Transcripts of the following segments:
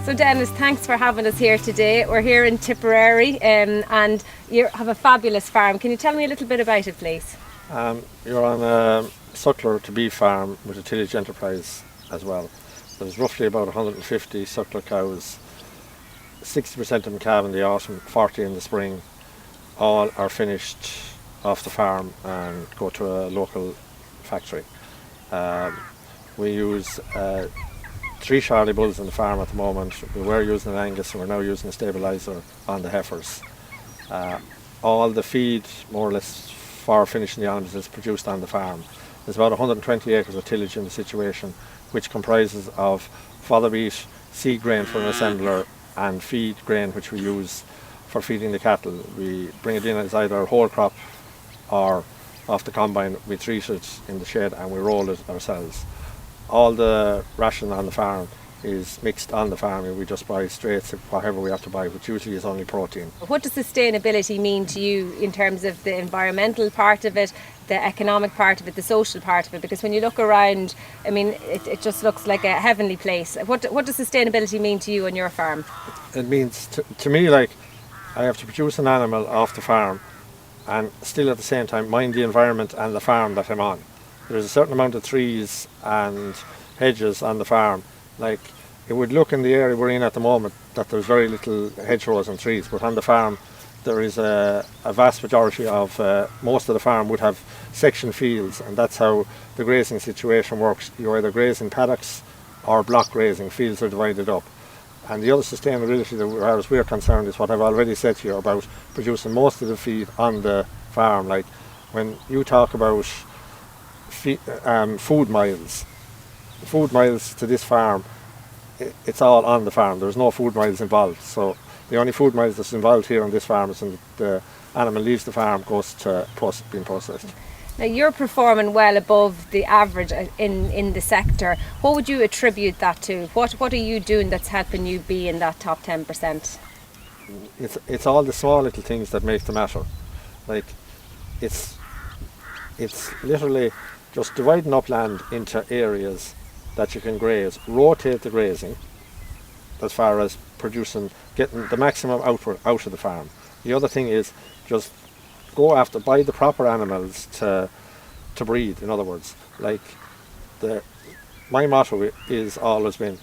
So Denis, thanks for having us here today. We're here in Tipperary and you have a fabulous farm. Can you tell me a little bit about it, please? You're on a suckler to beef farm with a tillage enterprise as well. There's roughly about 150 suckler cows. 60% of them calve in the autumn, 40 in the spring. All are finished off the farm and go to a local factory. We use 3 Charlie bulls in the farm at the moment. We were using an Angus and we're now using a stabiliser on the heifers. All the feed, more or less, for finishing the animals is produced on the farm. There's about 120 acres of tillage in the situation, which comprises of fodder beet, seed grain for an assembler, and feed grain which we use for feeding the cattle. We bring it in as either whole crop or off the combine. We treat it in the shed and we roll it ourselves. All the ration on the farm is mixed on the farm, and we just buy straight to whatever we have to buy, which usually is only protein. What does sustainability mean to you in terms of the environmental part of it, the economic part of it, the social part of it? Because when you look around, I mean, it just looks like a heavenly place. What does sustainability mean to you on your farm? It means to me, like, I have to produce an animal off the farm and still at the same time mind the environment and the farm that I'm on. There's a certain amount of trees and hedges on the farm. Like, it would look in the area we're in at the moment that there's very little hedgerows and trees, but on the farm there is a vast majority of, most of the farm would have section fields, and that's how the grazing situation works. You either graze in paddocks or block grazing, fields are divided up. And the other sustainability that as we're concerned is what I've already said to you about producing most of the feed on the farm. Like, when you talk about food miles to this farm, it's all on the farm. There's no food miles involved. So the only food miles that's involved here on this farm is when the animal leaves the farm, goes to being processed. Now, you're performing well above the average in the sector. What would you attribute that to? What are you doing that's helping you be in that top 10%? It's all the small little things that make the matter. Like, it's literally just dividing up land into areas that you can graze, rotate the grazing as far as getting the maximum output out of the farm. The other thing is just buy the proper animals to breed. In other words, like, my motto is always been,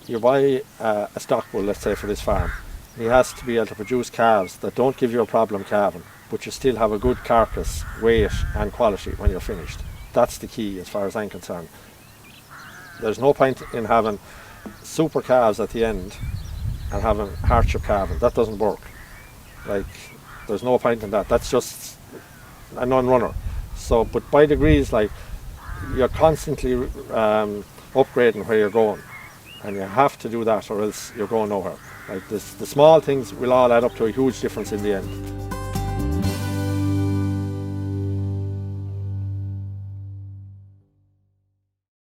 you buy a stock bull, let's say, for this farm, he has to be able to produce calves that don't give you a problem calving, but you still have a good carcass, weight and quality when you're finished. That's the key as far as I'm concerned. There's no point in having super calves at the end and having hardship calving. That doesn't work. Like, there's no point in that. That's just a non-runner. So, but by degrees, like, you're constantly upgrading where you're going, and you have to do that or else you're going nowhere. Like, the small things will all add up to a huge difference in the end.